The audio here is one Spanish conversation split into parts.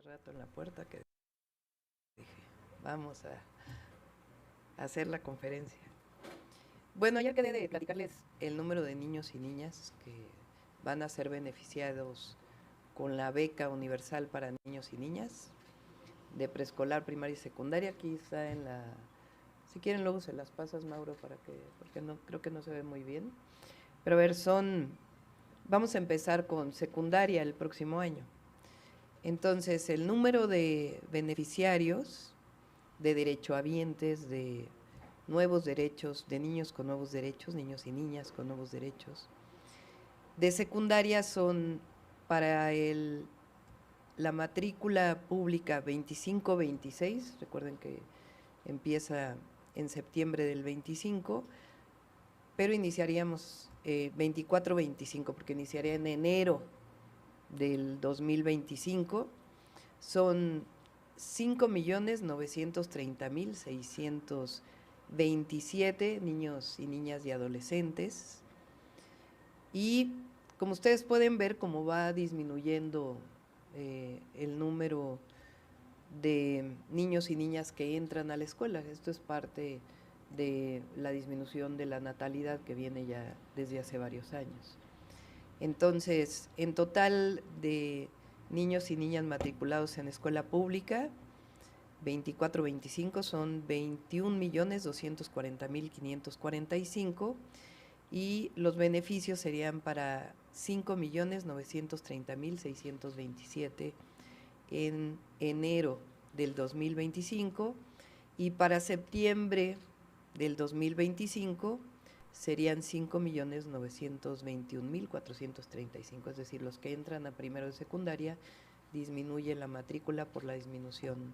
rato en la puerta que dije, vamos a hacer la conferencia. Bueno, ayer quedé de platicarles el número de niños y niñas que van a ser beneficiados con la beca universal para niños y niñas de preescolar, primaria y secundaria. Aquí está en la... Si quieren luego se las pasas, Mauro, porque no, creo que no se ve muy bien. Pero a ver, vamos a empezar con secundaria el próximo año. Entonces, el número de beneficiarios, de derechohabientes, de nuevos derechos, de niños con nuevos derechos, niños y niñas con nuevos derechos, de secundaria son para la matrícula pública 25-26, recuerden que empieza en septiembre del 25, pero iniciaríamos 24-25, porque iniciaría en enero del 2025, son 5.930.627 niños y niñas y adolescentes. Y como ustedes pueden ver, cómo va disminuyendo el número de niños y niñas que entran a la escuela. Esto es parte de la disminución de la natalidad que viene ya desde hace varios años. Entonces, en total de niños y niñas matriculados en escuela pública, 24-25 son 21.240.545 y los beneficios serían para 5.930.627 en enero del 2025 y para septiembre del 2025 serían 5.921.435, es decir, los que entran a primero de secundaria disminuye la matrícula por la disminución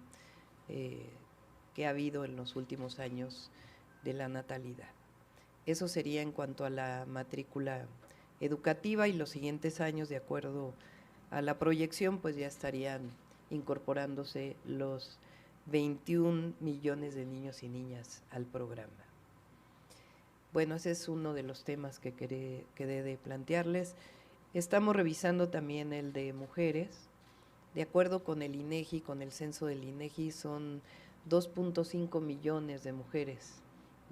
que ha habido en los últimos años de la natalidad. Eso sería en cuanto a la matrícula educativa, y los siguientes años, de acuerdo a la proyección, pues ya estarían incorporándose los 21 millones de niños y niñas al programa. Bueno, ese es uno de los temas que quedé de plantearles. Estamos revisando también el de mujeres. De acuerdo con el INEGI, con el censo del INEGI, son 2.5 millones de mujeres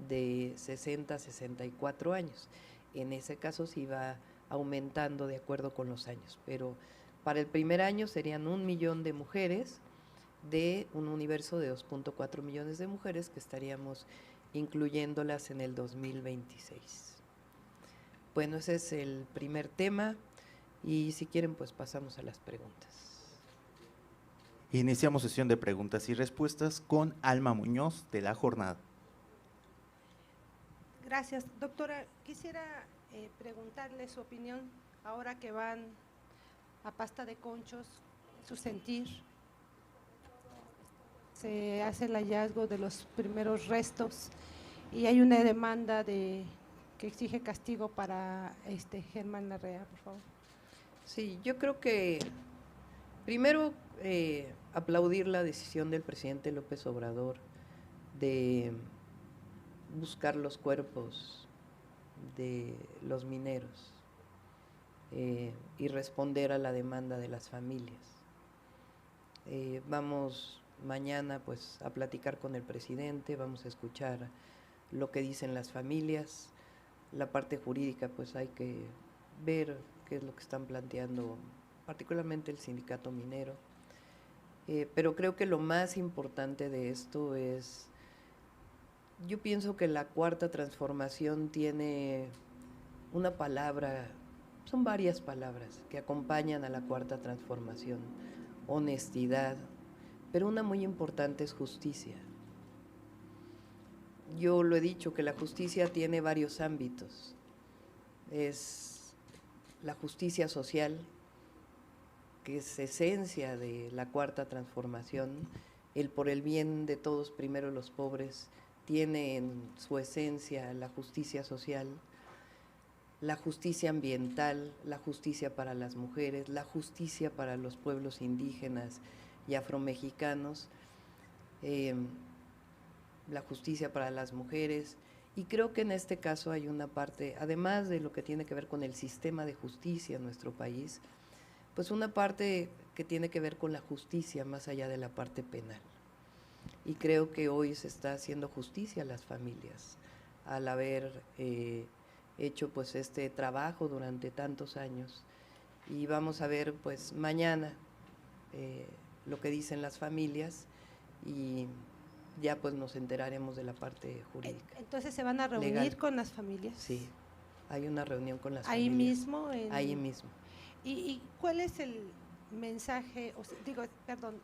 de 60 a 64 años. En ese caso sí va aumentando de acuerdo con los años, pero para el primer año serían 1 millón de mujeres de un universo de 2.4 millones de mujeres que estaríamos incluyéndolas en el 2026. Bueno, ese es el primer tema y si quieren pues pasamos a las preguntas. Iniciamos sesión de preguntas y respuestas con Alma Muñoz de La Jornada. Gracias. Doctora, quisiera preguntarle su opinión ahora que van a Pasta de Conchos, su sentir. Se hace el hallazgo de los primeros restos y hay una demanda que exige castigo para Germán Larrea, por favor. Sí, yo creo que primero aplaudir la decisión del presidente López Obrador de buscar los cuerpos de los mineros y responder a la demanda de las familias. Vamos mañana pues a platicar con el presidente, vamos a escuchar lo que dicen las familias. La parte jurídica pues hay que ver qué es lo que están planteando, particularmente el sindicato minero. Pero creo que lo más importante de esto es, yo pienso que la cuarta transformación tiene una palabra, son varias palabras que acompañan a la cuarta transformación: honestidad, pero una muy importante es justicia. Yo lo he dicho que la justicia tiene varios ámbitos. Es la justicia social, que es esencia de la cuarta transformación, el por el bien de todos, primero los pobres, tiene en su esencia la justicia social, la justicia ambiental, la justicia para las mujeres, la justicia para los pueblos indígenas y afromexicanos, la justicia para las mujeres. Y creo que en este caso hay una parte, además de lo que tiene que ver con el sistema de justicia en nuestro país, pues una parte que tiene que ver con la justicia más allá de la parte penal. Y creo que hoy se está haciendo justicia a las familias al haber hecho pues este trabajo durante tantos años. Y vamos a ver pues mañana lo que dicen las familias y ya pues nos enteraremos de la parte jurídica. Entonces, ¿se van a reunir legal con las familias? Sí, hay una reunión con las ahí familias. Mismo ahí mismo. ¿Y cuál es el mensaje,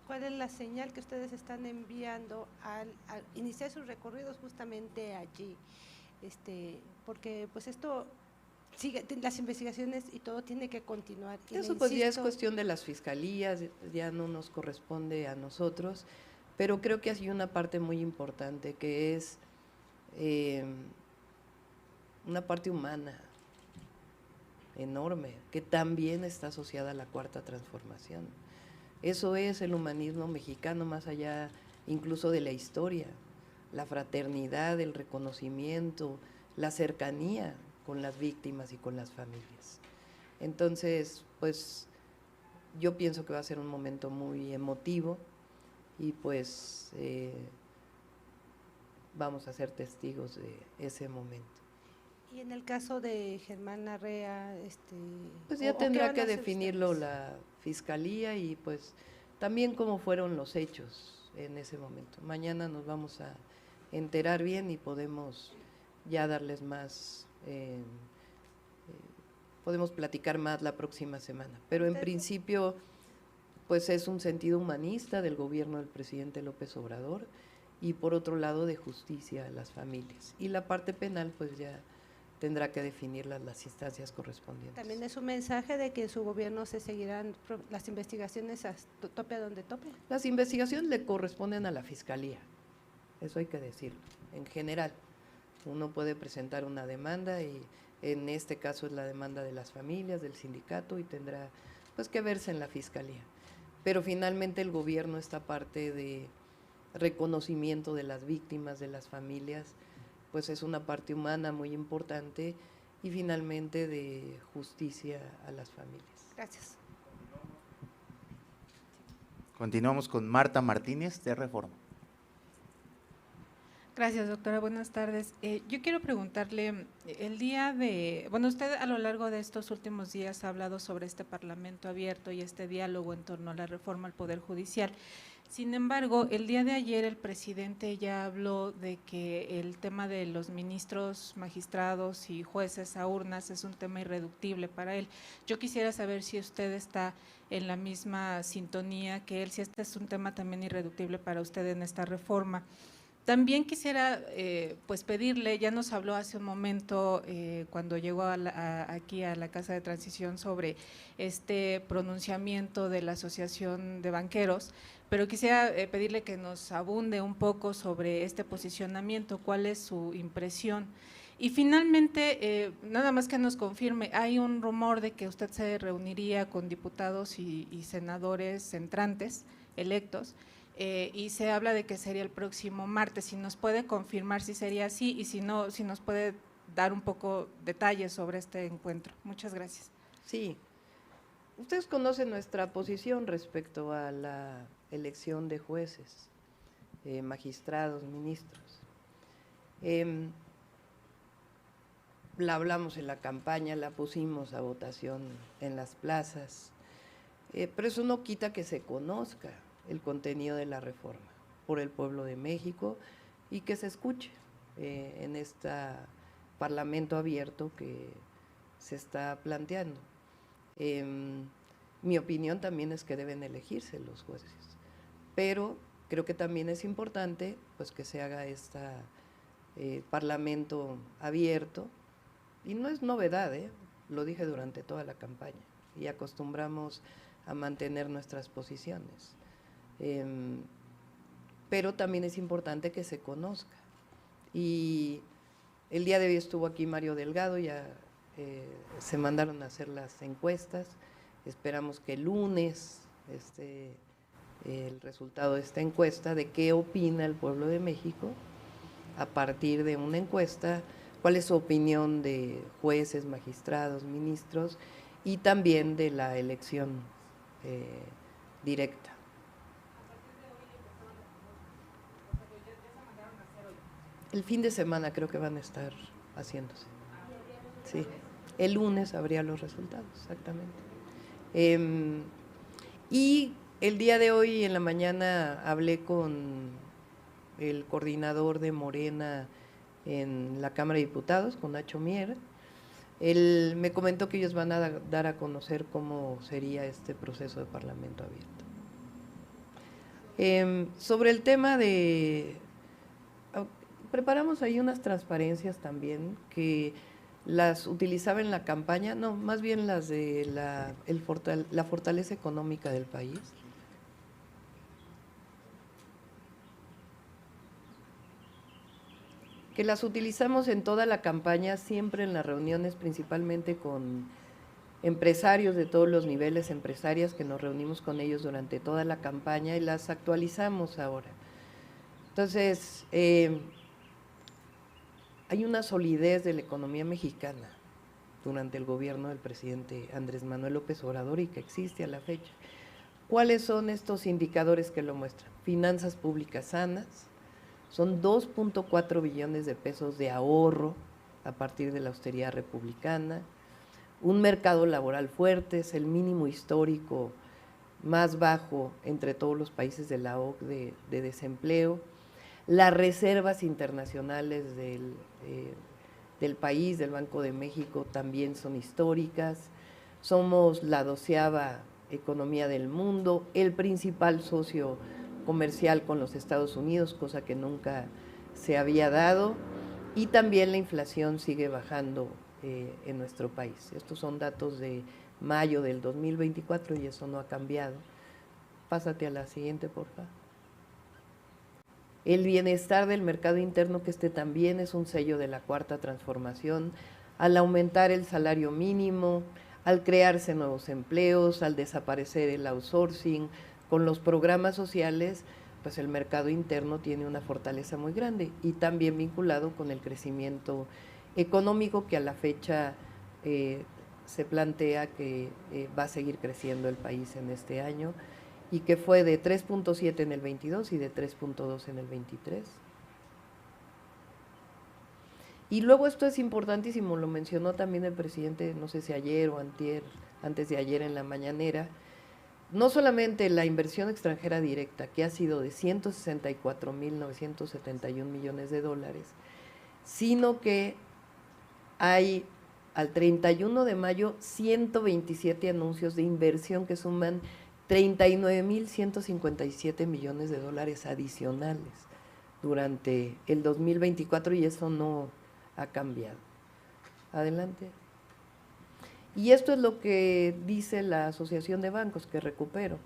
cuál es la señal que ustedes están enviando al iniciar sus recorridos justamente allí? Porque pues esto sigue, las investigaciones y todo tiene que continuar. Eso pues ya es cuestión de las fiscalías, ya no nos corresponde a nosotros, pero creo que hay una parte muy importante que es una parte humana enorme, que también está asociada a la Cuarta Transformación. Eso es el humanismo mexicano, más allá incluso de la historia, la fraternidad, el reconocimiento, la cercanía con las víctimas y con las familias. Entonces, pues, yo pienso que va a ser un momento muy emotivo y pues vamos a ser testigos de ese momento. Y en el caso de Germán Larrea, pues ya tendrá que definirlo la fiscalía y pues también cómo fueron los hechos en ese momento. Mañana nos vamos a enterar bien y podemos ya darles más, podemos platicar más la próxima semana. Pero en principio, pues es un sentido humanista del gobierno del presidente López Obrador y por otro lado de justicia a las familias. Y la parte penal, pues ya tendrá que definirlas las instancias correspondientes. También es un mensaje de que en su gobierno se seguirán las investigaciones a tope a donde tope. Las investigaciones le corresponden a la Fiscalía, eso hay que decirlo. En general, uno puede presentar una demanda y en este caso es la demanda de las familias, del sindicato y tendrá pues que verse en la Fiscalía. Pero finalmente el gobierno, esta parte de reconocimiento de las víctimas, de las familias, pues es una parte humana muy importante y finalmente de justicia a las familias. Gracias. Continuamos con Marta Martínez, de Reforma. Gracias, doctora. Buenas tardes. Yo quiero preguntarle, usted a lo largo de estos últimos días ha hablado sobre este Parlamento abierto y este diálogo en torno a la reforma al Poder Judicial. Sin embargo, el día de ayer el presidente ya habló de que el tema de los ministros, magistrados y jueces a urnas es un tema irreductible para él. Yo quisiera saber si usted está en la misma sintonía que él, si este es un tema también irreductible para usted en esta reforma. También quisiera pues pedirle, ya nos habló hace un momento cuando llegó aquí a la Casa de Transición sobre este pronunciamiento de la Asociación de Banqueros, pero quisiera pedirle que nos abunde un poco sobre este posicionamiento, cuál es su impresión. Y finalmente, nada más que nos confirme, hay un rumor de que usted se reuniría con diputados y senadores entrantes, electos, y se habla de que sería el próximo martes. Si nos puede confirmar si sería así y si no, si nos puede dar un poco detalles sobre este encuentro. Muchas gracias. Sí, ustedes conocen nuestra posición respecto a la elección de jueces, magistrados, ministros. La hablamos en la campaña, la pusimos a votación en las plazas, pero eso no quita que se conozca el contenido de la reforma por el pueblo de México y que se escuche en este Parlamento abierto que se está planteando. Mi opinión también es que deben elegirse los jueces, pero creo que también es importante pues que se haga este Parlamento abierto y no es novedad, lo dije durante toda la campaña y acostumbramos a mantener nuestras posiciones. Pero también es importante que se conozca. Y el día de hoy estuvo aquí Mario Delgado, ya se mandaron a hacer las encuestas, esperamos que el lunes el resultado de esta encuesta, de qué opina el pueblo de México, a partir de una encuesta, cuál es su opinión de jueces, magistrados, ministros y también de la elección directa. El fin de semana creo que van a estar haciéndose. Sí, el lunes habría los resultados, exactamente. Y el día de hoy en la mañana hablé con el coordinador de Morena en la Cámara de Diputados, con Nacho Mier. Él me comentó que ellos van a dar a conocer cómo sería este proceso de Parlamento abierto. Sobre el tema de… Preparamos ahí unas transparencias también que las utilizaba en la campaña, no, más bien las de la fortaleza económica del país. Que las utilizamos en toda la campaña, siempre en las reuniones, principalmente con empresarios de todos los niveles, empresarias que nos reunimos con ellos durante toda la campaña y las actualizamos ahora. Entonces, hay una solidez de la economía mexicana durante el gobierno del presidente Andrés Manuel López Obrador y que existe a la fecha. ¿Cuáles son estos indicadores que lo muestran? Finanzas públicas sanas, son 2.4 billones de pesos de ahorro a partir de la austeridad republicana, un mercado laboral fuerte, es el mínimo histórico más bajo entre todos los países de la OCDE de desempleo, las reservas internacionales del país, del Banco de México, también son históricas, somos la 12ª economía del mundo, el principal socio comercial con los Estados Unidos, cosa que nunca se había dado, y también la inflación sigue bajando en nuestro país. Estos son datos de mayo del 2024 y eso no ha cambiado. Pásate a la siguiente, por favor. El bienestar del mercado interno, que también es un sello de la Cuarta Transformación, al aumentar el salario mínimo, al crearse nuevos empleos, al desaparecer el outsourcing, con los programas sociales, pues el mercado interno tiene una fortaleza muy grande y también vinculado con el crecimiento económico que a la fecha se plantea que va a seguir creciendo el país en este año y que fue de 3.7 en el 22 y de 3.2 en el 23. Y luego esto es importantísimo, lo mencionó también el presidente, no sé si ayer o antier, antes de ayer en la mañanera, no solamente la inversión extranjera directa, que ha sido de 164.971 millones de dólares, sino que hay al 31 de mayo 127 anuncios de inversión que suman 39.157 millones de dólares adicionales durante el 2024 y eso no ha cambiado. Adelante. Y esto es lo que dice la Asociación de Bancos, que recupero.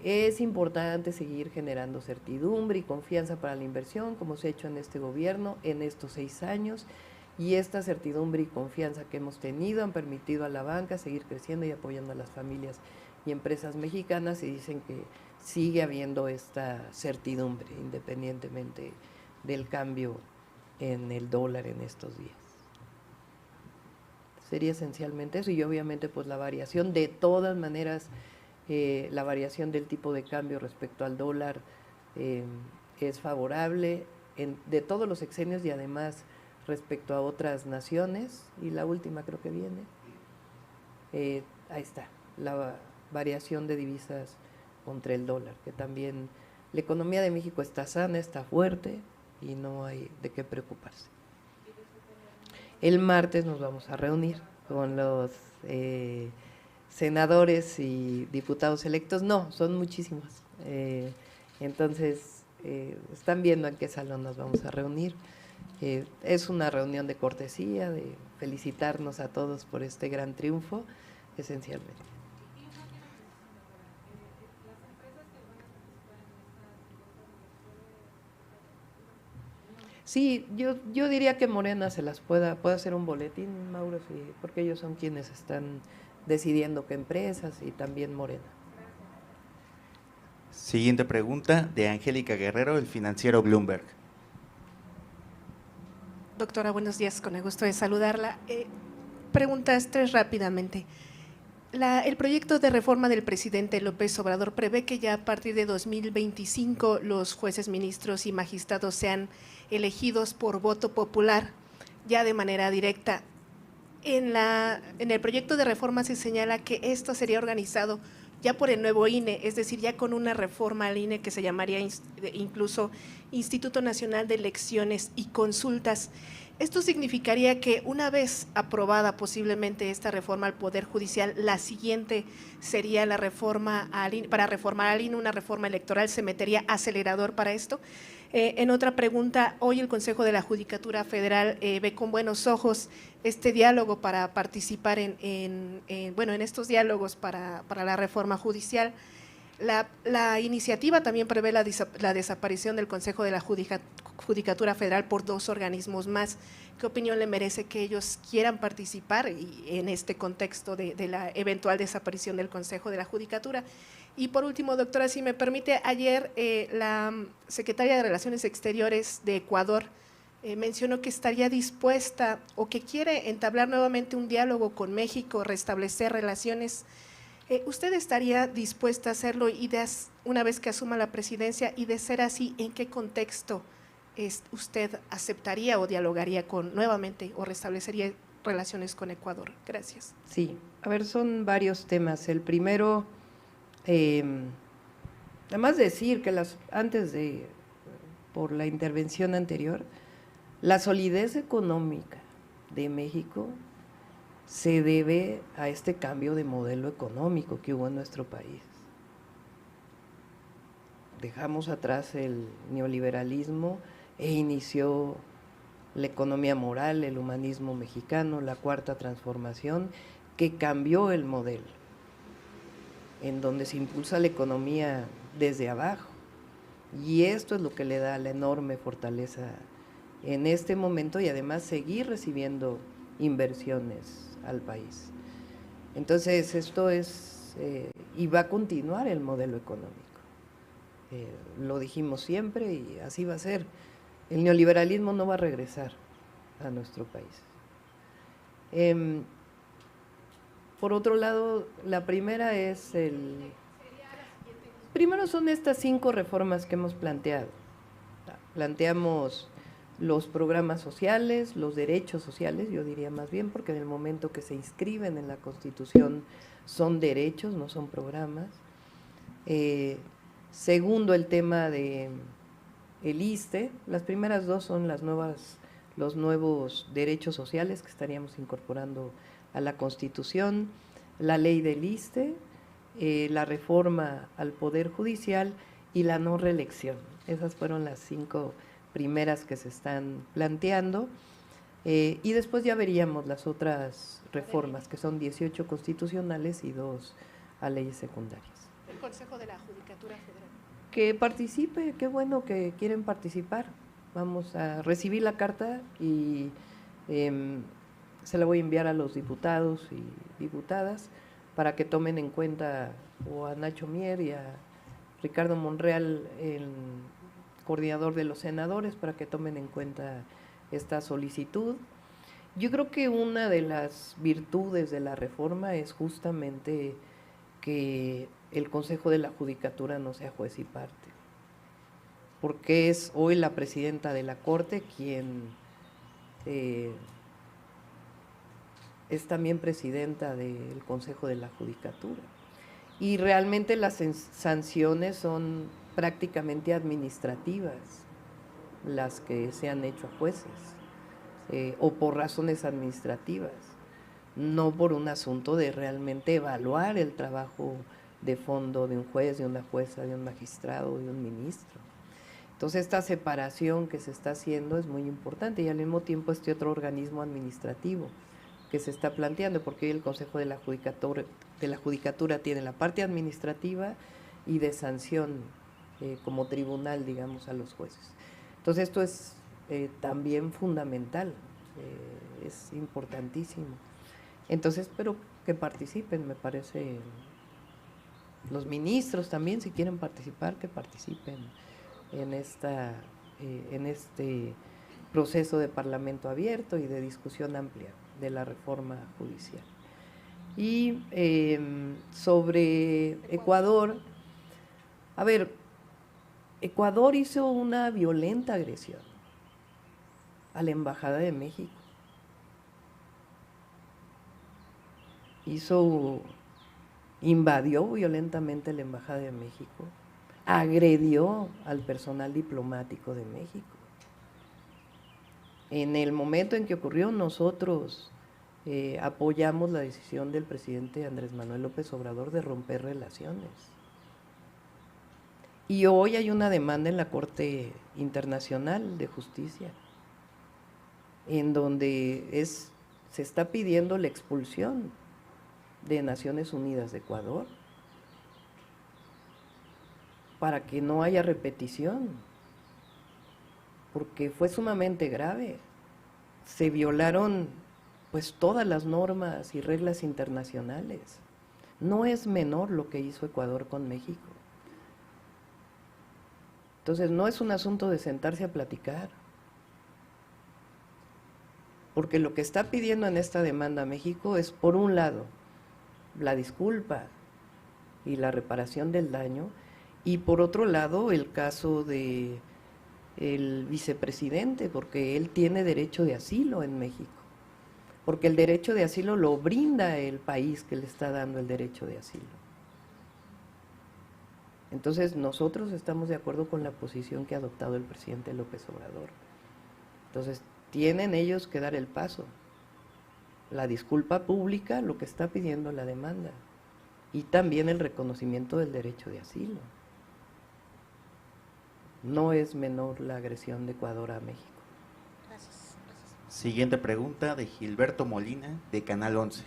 Es importante seguir generando certidumbre y confianza para la inversión, como se ha hecho en este gobierno en estos 6 años, y esta certidumbre y confianza que hemos tenido han permitido a la banca seguir creciendo y apoyando a las familias y empresas mexicanas, y dicen que sigue habiendo esta certidumbre independientemente del cambio en el dólar en estos días. Sería esencialmente eso y obviamente pues la variación, de todas maneras la variación del tipo de cambio respecto al dólar es favorable de todos los sexenios y además respecto a otras naciones, y la última creo que viene, ahí está, la variación de divisas contra el dólar, que también la economía de México está sana, está fuerte y no hay de qué preocuparse. El martes nos vamos a reunir con los senadores y diputados electos, no, son muchísimos, entonces están viendo en qué salón nos vamos a reunir. Es una reunión de cortesía, de felicitarnos a todos por este gran triunfo, esencialmente. Sí, yo diría que Morena se las puede hacer un boletín, Mauro, sí, porque ellos son quienes están decidiendo qué empresas y también Morena. Siguiente pregunta de Angélica Guerrero, el financiero Bloomberg. Doctora, buenos días, con el gusto de saludarla. Preguntas 3 rápidamente. El proyecto de reforma del presidente López Obrador prevé que ya a partir de 2025 los jueces, ministros y magistrados sean elegidos por voto popular, ya de manera directa. En el proyecto de reforma se señala que esto sería organizado ya por el nuevo INE, es decir, ya con una reforma al INE que se llamaría incluso Instituto Nacional de Elecciones y Consultas. Esto significaría que una vez aprobada posiblemente esta reforma al Poder Judicial, la siguiente sería la reforma al INE. Para reformar al INE, una reforma electoral, ¿se metería acelerador para esto? En otra pregunta, hoy el Consejo de la Judicatura Federal ve con buenos ojos este diálogo para participar en estos diálogos para la reforma judicial. La iniciativa también prevé la desaparición del Consejo de la Judicatura Federal por 2 organismos más. ¿Qué opinión le merece que ellos quieran participar en este contexto de la eventual desaparición del Consejo de la Judicatura? Y por último, doctora, si me permite, ayer la secretaria de Relaciones Exteriores de Ecuador mencionó que estaría dispuesta o que quiere entablar nuevamente un diálogo con México, restablecer relaciones. ¿Usted estaría dispuesta a hacerlo una vez que asuma la presidencia? Y de ser así, ¿en qué contexto usted aceptaría o dialogaría nuevamente o restablecería relaciones con Ecuador? Gracias. Sí, a ver, son varios temas. El primero, además decir que por la intervención anterior, la solidez económica de México se debe a este cambio de modelo económico que hubo en nuestro país. Dejamos atrás el neoliberalismo e inició la economía moral, el humanismo mexicano, la cuarta transformación, que cambió el modelo, en donde se impulsa la economía desde abajo. Y esto es lo que le da la enorme fortaleza en este momento y además seguir recibiendo inversiones al país. Entonces esto es, y va a continuar el modelo económico. Lo dijimos siempre y así va a ser. El neoliberalismo no va a regresar a nuestro país. Por otro lado, la primera es primero son estas 5 reformas que hemos planteado. Planteamos los programas sociales, los derechos sociales, yo diría más bien, porque en el momento que se inscriben en la Constitución son derechos, no son programas. Segundo, el tema de el ISSSTE. Las primeras 2 son los nuevos derechos sociales que estaríamos incorporando a la Constitución, la ley del ISSSTE, la reforma al Poder Judicial y la no reelección. Esas fueron las 5 primeras que se están planteando, y después ya veríamos las otras reformas, que son 18 constitucionales y 2 a leyes secundarias. El Consejo de la Judicatura Federal. Que participe, qué bueno que quieren participar. Vamos a recibir la carta y se la voy a enviar a los diputados y diputadas para que tomen en cuenta o a Nacho Mier y a Ricardo Monreal, el coordinador de los senadores, para que tomen en cuenta esta solicitud. Yo creo que una de las virtudes de la reforma es justamente que el Consejo de la Judicatura no sea juez y parte, porque es hoy la presidenta de la Corte quien es también presidenta del Consejo de la Judicatura, y realmente las sanciones son prácticamente administrativas las que se han hecho a jueces, o por razones administrativas, no por un asunto de realmente evaluar el trabajo de fondo de un juez, de una jueza, de un magistrado, de un ministro. Entonces esta separación que se está haciendo es muy importante, y al mismo tiempo este otro organismo administrativo que se está planteando, porque hoy el Consejo de la Judicatura tiene la parte administrativa y de sanción como tribunal, digamos, a los jueces. Entonces esto es también fundamental, es importantísimo. Entonces espero que participen, me parece, los ministros también, si quieren participar, que participen en este proceso de parlamento abierto y de discusión amplia de la reforma judicial. Y sobre Ecuador, a ver, Ecuador hizo una violenta agresión a la Embajada de México. Invadió violentamente la Embajada de México, agredió al personal diplomático de México. En el momento en que ocurrió, nosotros apoyamos la decisión del presidente Andrés Manuel López Obrador de romper relaciones. Y hoy hay una demanda en la Corte Internacional de Justicia, en donde se está pidiendo la expulsión de Naciones Unidas de Ecuador para que no haya repetición, porque fue sumamente grave. Se violaron pues todas las normas y reglas internacionales. No es menor lo que hizo Ecuador con México. Entonces no es un asunto de sentarse a platicar, porque lo que está pidiendo en esta demanda México es, por un lado, la disculpa y la reparación del daño, y por otro lado el caso de el vicepresidente, porque él tiene derecho de asilo en México, porque el derecho de asilo lo brinda el país que le está dando el derecho de asilo. Entonces nosotros estamos de acuerdo con la posición que ha adoptado el presidente López Obrador. Entonces tienen ellos que dar el paso, la disculpa pública, lo que está pidiendo la demanda, y también el reconocimiento del derecho de asilo. No es menor la agresión de Ecuador a México. Gracias. Siguiente pregunta de Gilberto Molina, de Canal 11.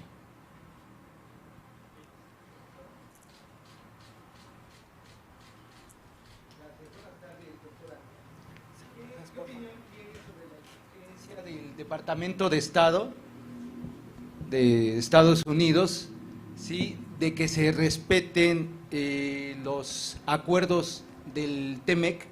Del Departamento de Estado de Estados Unidos, ¿sí?, de que se respeten los acuerdos del TEMEC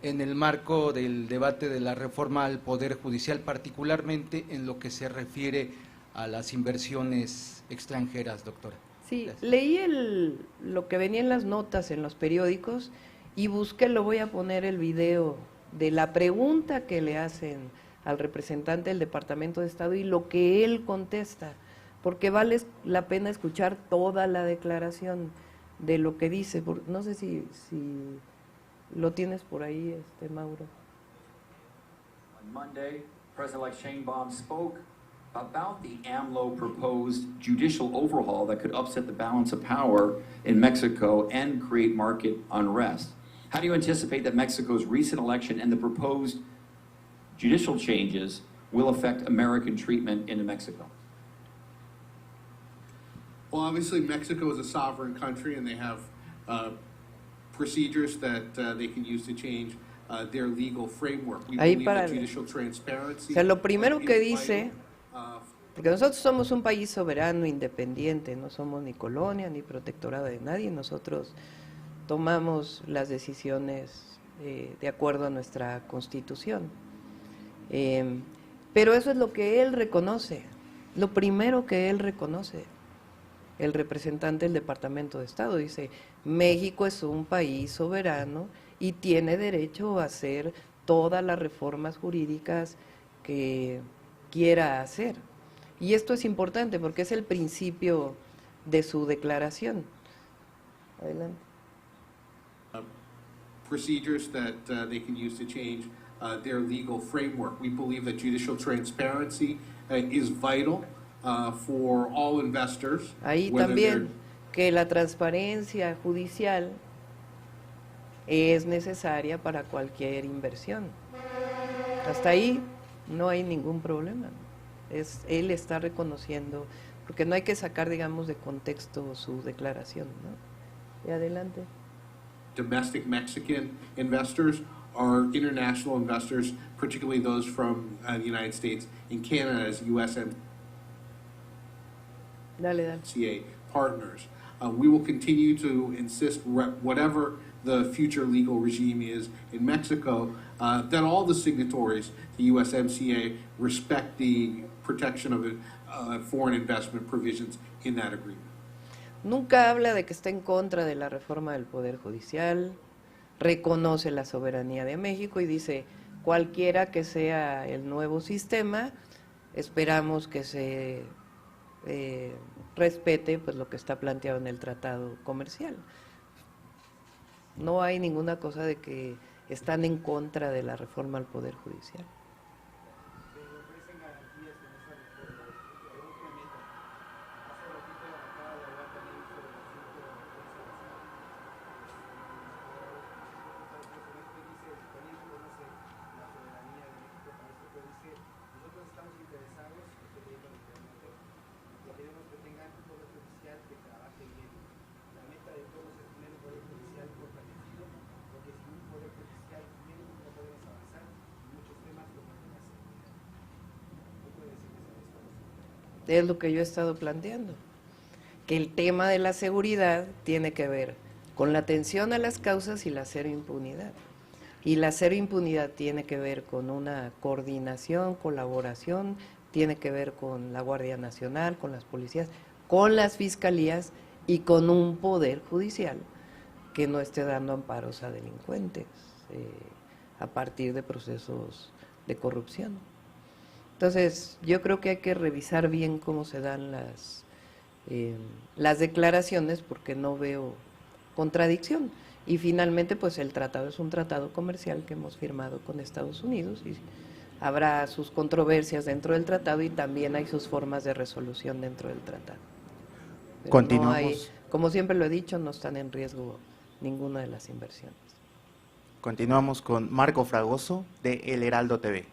en el marco del debate de la reforma al Poder Judicial, particularmente en lo que se refiere a las inversiones extranjeras, doctora. Sí, Gracias. leí lo que venía en las notas en los periódicos y busqué, lo voy a poner el video de la pregunta que le hacen al representante del Departamento de Estado y lo que él contesta, porque vale la pena escuchar toda la declaración de lo que dice. No sé si lo tienes por ahí, Mauro. On Monday, President-elect Sheinbaum spoke about the AMLO proposed judicial overhaul that could upset the balance of power in Mexico and create market unrest. How do you anticipate that Mexico's recent election and the proposed judicial changes will affect American treatment into Mexico? Well, obviously, Mexico is a sovereign country, and they have procedures that they can use to change their legal framework. We Ahí believe para that judicial transparency. O sea, lo primero is que vital, dice, porque nosotros somos un país soberano, independiente, no somos ni colonia ni protectorado de nadie, nosotros tomamos las decisiones de acuerdo a nuestra Constitución. Pero eso es lo que él reconoce, lo primero que él reconoce. El representante del Departamento de Estado dice, México es un país soberano y tiene derecho a hacer todas las reformas jurídicas que quiera hacer. Y esto es importante porque es el principio de su declaración. Adelante. Procedures that they can use to change their legal framework. We believe that judicial transparency is vital for all investors. Ahí también que la transparencia judicial es necesaria para cualquier inversión. Hasta ahí no hay ningún problema. Él está reconociendo, porque no hay que sacar, digamos, de contexto su declaración, ¿no? Y adelante. Domestic Mexican investors are international investors, particularly those from the United States and Canada as USMCA Dale. partners. We will continue to insist, whatever the future legal regime is in Mexico, that all the signatories to USMCA respect the protection of foreign investment provisions in that agreement. Nunca habla de que está en contra de la reforma del Poder Judicial, reconoce la soberanía de México y dice, cualquiera que sea el nuevo sistema, esperamos que se respete pues lo que está planteado en el tratado comercial. No hay ninguna cosa de que están en contra de la reforma al Poder Judicial. Es lo que yo he estado planteando, que el tema de la seguridad tiene que ver con la atención a las causas y la cero impunidad. Y la cero impunidad tiene que ver con una coordinación, colaboración, tiene que ver con la Guardia Nacional, con las policías, con las fiscalías y con un poder judicial que no esté dando amparos a delincuentes a partir de procesos de corrupción. Entonces, yo creo que hay que revisar bien cómo se dan las declaraciones, porque no veo contradicción. Y finalmente, pues el tratado es un tratado comercial que hemos firmado con Estados Unidos y habrá sus controversias dentro del tratado y también hay sus formas de resolución dentro del tratado. Pero continuamos. No hay, como siempre lo he dicho, no están en riesgo ninguna de las inversiones. Continuamos con Marco Fragoso de El Heraldo TV.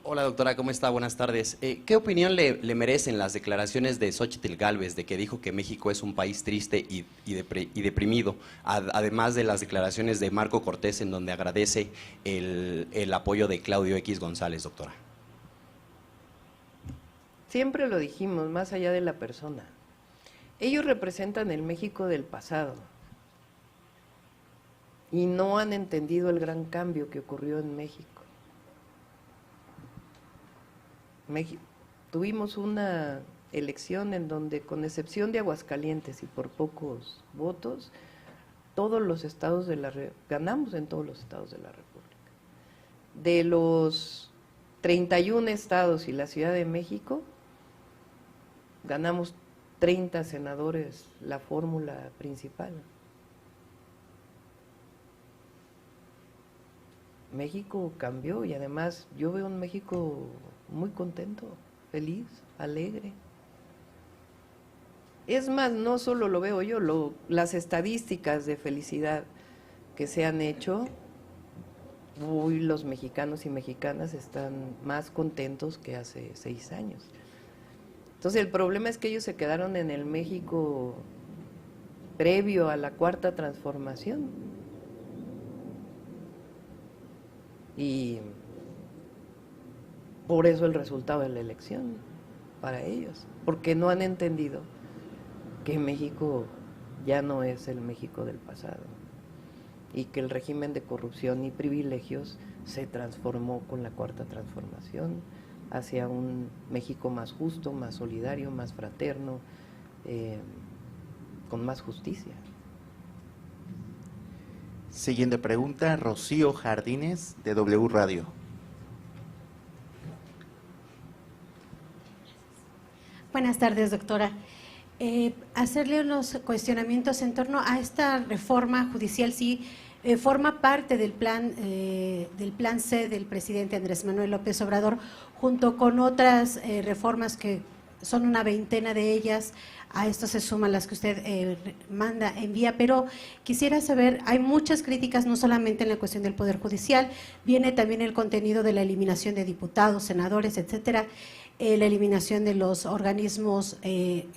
Hola doctora, ¿cómo está? Buenas tardes. ¿Qué opinión le merecen las declaraciones de Xóchitl Gálvez de que dijo que México es un país triste y deprimido, además de las declaraciones de Marco Cortés en donde agradece el apoyo de Claudio X González, doctora? Siempre lo dijimos, más allá de la persona. Ellos representan el México del pasado y no han entendido el gran cambio que ocurrió en México. Tuvimos una elección en donde, con excepción de Aguascalientes y por pocos votos, todos los estados ganamos en todos los estados de la República. De los 31 estados y la Ciudad de México, ganamos 30 senadores, la fórmula principal. México cambió y además yo veo un México muy contento, feliz, alegre. Es más, no solo lo veo yo, las estadísticas de felicidad que se han hecho, hoy los mexicanos y mexicanas están más contentos que hace 6 años. Entonces el problema es que ellos se quedaron en el México previo a la Cuarta Transformación. Y por eso el resultado de la elección para ellos, porque no han entendido que México ya no es el México del pasado y que el régimen de corrupción y privilegios se transformó con la Cuarta Transformación hacia un México más justo, más solidario, más fraterno, con más justicia. Siguiente pregunta, Rocío Jardines de W Radio. Buenas tardes, doctora. Hacerle unos cuestionamientos en torno a esta reforma judicial, sí, forma parte del plan C del presidente Andrés Manuel López Obrador, junto con otras reformas que son una veintena de ellas. A esto se suman las que usted envía, pero quisiera saber, hay muchas críticas, no solamente en la cuestión del Poder Judicial, viene también el contenido de la eliminación de diputados, senadores, etcétera, la eliminación de los organismos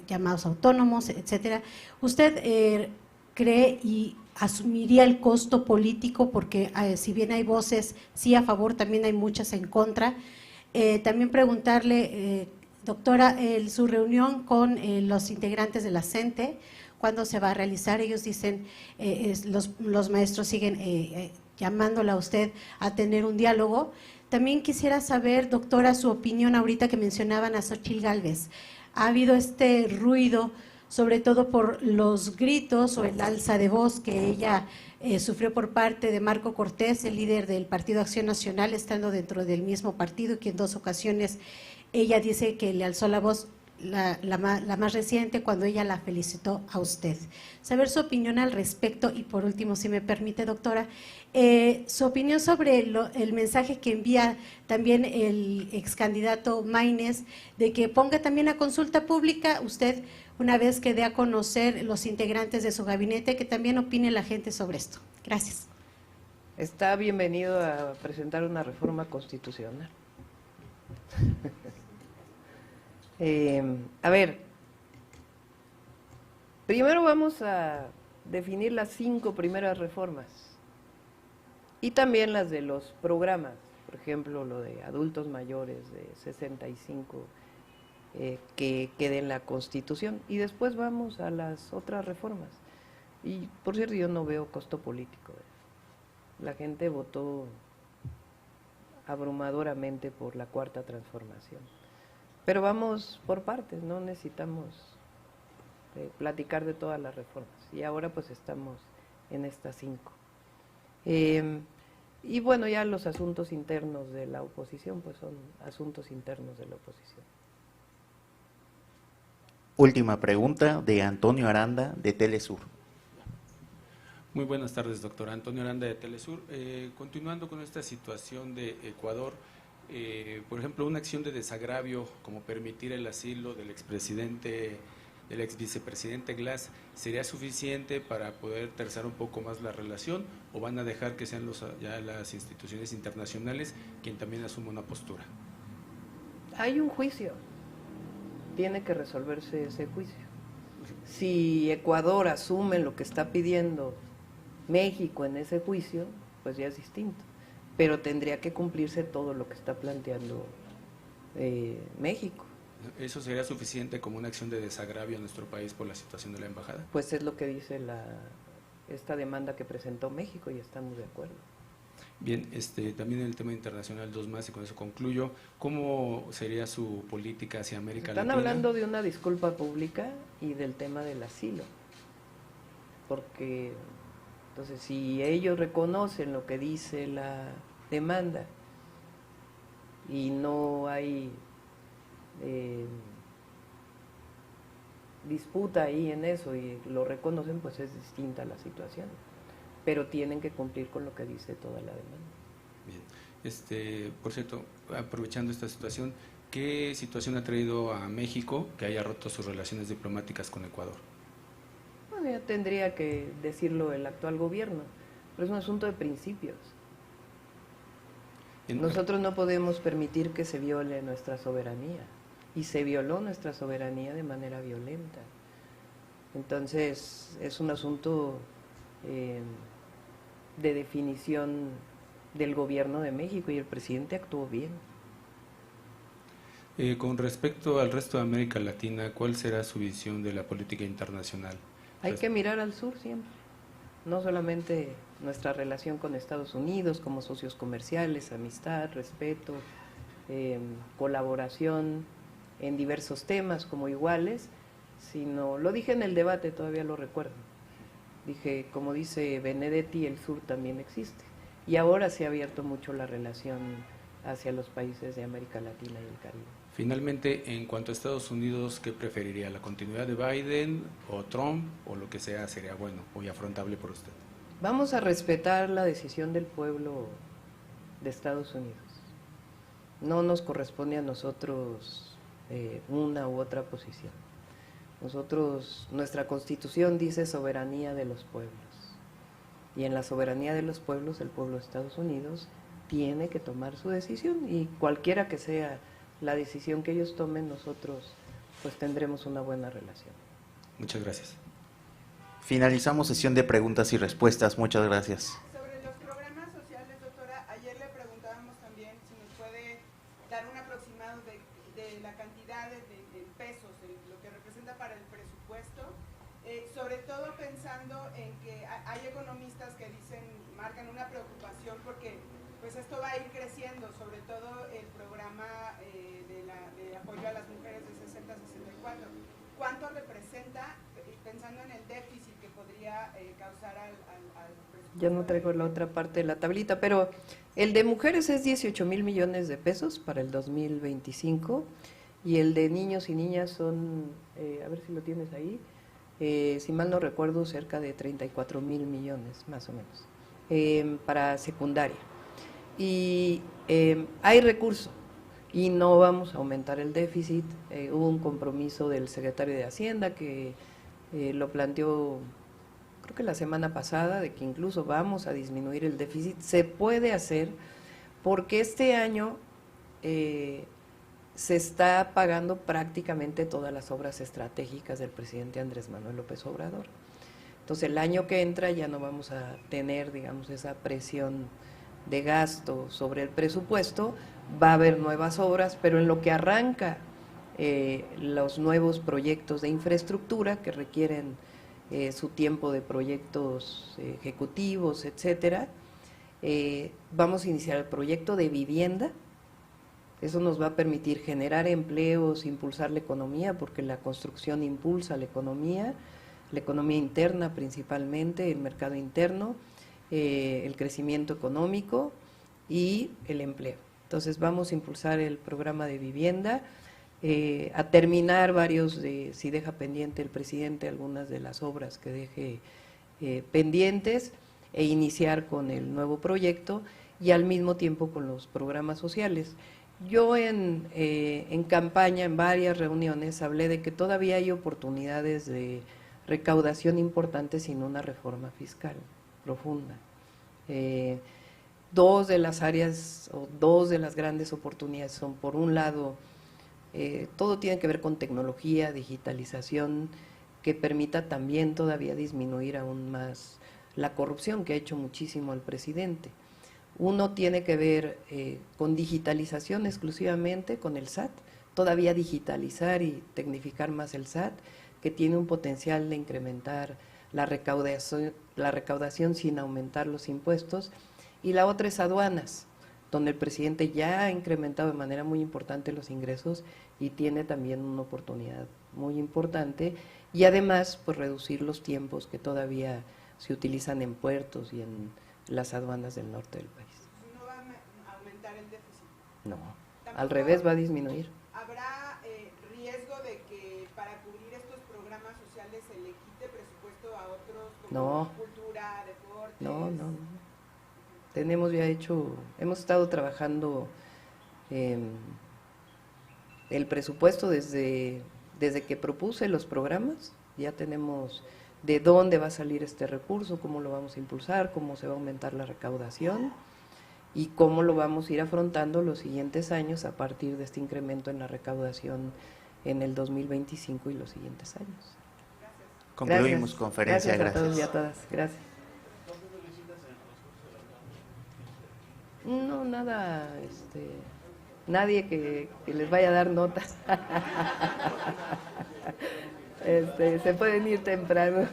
llamados autónomos, etcétera. ¿Usted cree y asumiría el costo político? Porque si bien hay voces sí a favor, también hay muchas en contra. También preguntarle, doctora, su reunión con los integrantes de la CENTE, ¿cuándo se va a realizar? Ellos dicen, los maestros siguen llamándola a usted a tener un diálogo. También quisiera saber, doctora, su opinión ahorita que mencionaban a Xóchitl Gálvez. ha habido este ruido, sobre todo por los gritos o el alza de voz que ella sufrió por parte de Marco Cortés, el líder del Partido Acción Nacional, estando dentro del mismo partido, que en 2 ocasiones ella dice que le alzó la voz, la más reciente, cuando ella la felicitó a usted. Saber su opinión al respecto y, por último, si me permite, doctora, su opinión sobre el mensaje que envía también el ex candidato Maínez, de que ponga también a consulta pública usted, una vez que dé a conocer los integrantes de su gabinete, que también opine la gente sobre esto. Gracias. Está bienvenido a presentar una reforma constitucional. A ver, primero vamos a definir las 5 primeras reformas y también las de los programas, por ejemplo, lo de adultos mayores de 65, que quede en la Constitución, y después vamos a las otras reformas. Y, por cierto, yo no veo costo político. La gente votó abrumadoramente por la Cuarta Transformación. Pero vamos por partes, no necesitamos platicar de todas las reformas. Y ahora pues estamos en estas 5. Y bueno, ya los asuntos internos de la oposición, pues son asuntos internos de la oposición. Última pregunta de Antonio Aranda, de Telesur. Muy buenas tardes, doctor. Antonio Aranda, de Telesur. Continuando con esta situación de Ecuador, por ejemplo, una acción de desagravio como permitir el asilo del expresidente, del ex vicepresidente Glass, ¿sería suficiente para poder terzar un poco más la relación, o van a dejar que sean ya las instituciones internacionales quien también asuma una postura? Hay un juicio, tiene que resolverse ese juicio. Si Ecuador asume lo que está pidiendo México en ese juicio, pues ya es distinto, pero tendría que cumplirse todo lo que está planteando México. ¿Eso sería suficiente como una acción de desagravio a nuestro país por la situación de la embajada? Pues es lo que dice esta demanda que presentó México y estamos de acuerdo. Bien, también en el tema internacional, 2 más y con eso concluyo. ¿Cómo sería su política hacia América Latina? Están hablando de una disculpa pública y del tema del asilo, porque entonces si ellos reconocen lo que dice la demanda y no hay disputa ahí en eso y lo reconocen, pues es distinta la situación, pero tienen que cumplir con lo que dice toda la demanda. Bien, por cierto, aprovechando esta situación, ¿qué situación ha traído a México que haya roto sus relaciones diplomáticas con Ecuador? Bueno, ya tendría que decirlo el actual gobierno, pero es un asunto de principios. Nosotros no podemos permitir que se viole nuestra soberanía, y se violó nuestra soberanía de manera violenta. Entonces, es un asunto de definición del gobierno de México, y el presidente actuó bien. Con respecto al resto de América Latina, ¿cuál será su visión de la política internacional? Hay que mirar al sur siempre, no solamente nuestra relación con Estados Unidos como socios comerciales, amistad, respeto, colaboración en diversos temas como iguales, sino, lo dije en el debate, todavía lo recuerdo, dije, como dice Benedetti, el sur también existe, y ahora se ha abierto mucho la relación hacia los países de América Latina y el Caribe. Finalmente, en cuanto a Estados Unidos, ¿qué preferiría? ¿La continuidad de Biden o Trump, o lo que sea sería bueno o afrontable por usted? Vamos a respetar la decisión del pueblo de Estados Unidos. No nos corresponde a nosotros una u otra posición. Nuestra Constitución dice soberanía de los pueblos. Y en la soberanía de los pueblos, el pueblo de Estados Unidos tiene que tomar su decisión, y cualquiera que sea la decisión que ellos tomen, nosotros pues tendremos una buena relación. Muchas gracias. Finalizamos sesión de preguntas y respuestas. Muchas gracias. Sobre los programas sociales, doctora, ayer le preguntábamos también si nos puede dar un aproximado de la cantidad de pesos, lo que representa para el presupuesto, sobre todo pensando en que hay economistas que marcan una preocupación porque pues esto va a ir creciendo, sobre todo el programa de apoyo a las mujeres de 60 a 64. ¿Cuánto representa, pensando en el déficit que podría causar al presupuesto? Ya no traigo la otra parte de la tablita, pero el de mujeres es 18,000 millones de pesos para el 2025 y el de niños y niñas son, a ver si lo tienes ahí, si mal no recuerdo, cerca de 34,000 millones, más o menos, para secundaria. Y hay recurso y no vamos a aumentar el déficit. Hubo un compromiso del secretario de Hacienda que lo planteó, creo que la semana pasada, de que incluso vamos a disminuir el déficit. Se puede hacer porque este año se está pagando prácticamente todas las obras estratégicas del presidente Andrés Manuel López Obrador. Entonces el año que entra ya no vamos a tener, digamos, esa presión de gasto sobre el presupuesto. Va a haber nuevas obras, pero en lo que arranca los nuevos proyectos de infraestructura que requieren su tiempo de proyectos ejecutivos, etcétera, vamos a iniciar el proyecto de vivienda. Eso nos va a permitir generar empleos, impulsar la economía, porque la construcción impulsa la economía interna principalmente, el mercado interno, el crecimiento económico y el empleo. Entonces vamos a impulsar el programa de vivienda, a terminar varios si deja pendiente el presidente algunas de las obras que deje pendientes, e iniciar con el nuevo proyecto y al mismo tiempo con los programas sociales. Yo en campaña, en varias reuniones, hablé de que todavía hay oportunidades de recaudación importantes sin una reforma fiscal profunda. Dos de las áreas o dos de las grandes oportunidades son, por un lado, todo tiene que ver con tecnología, digitalización, que permita también todavía disminuir aún más la corrupción que ha hecho muchísimo al presidente. Uno tiene que ver con digitalización exclusivamente, con el SAT, todavía digitalizar y tecnificar más el SAT, que tiene un potencial de incrementar la recaudación sin aumentar los impuestos. Y la otra es aduanas, donde el presidente ya ha incrementado de manera muy importante los ingresos y tiene también una oportunidad muy importante, y además pues reducir los tiempos que todavía se utilizan en puertos y en las aduanas del norte del país. ¿No va a aumentar el déficit? No, al revés, va a disminuir. ¿Habrá riesgo de que para cubrir estos programas sociales se le quite presupuesto a otros como cultura, deportes? No. Tenemos ya hemos estado trabajando el presupuesto desde que propuse los programas. Ya tenemos de dónde va a salir este recurso, cómo lo vamos a impulsar, cómo se va a aumentar la recaudación y cómo lo vamos a ir afrontando los siguientes años a partir de este incremento en la recaudación en el 2025 y los siguientes años. Gracias. Concluimos conferencia. Gracias a todos y a todas. Gracias. No, nada, nadie que les vaya a dar notas. Se pueden ir temprano,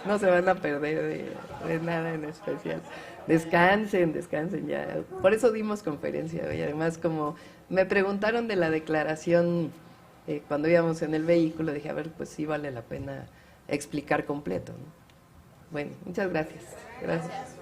no se van a perder de nada en especial. Descansen ya. Por eso dimos conferencia, y además como me preguntaron de la declaración cuando íbamos en el vehículo, dije, a ver, pues sí vale la pena explicar completo, ¿no? Bueno, muchas gracias. Gracias.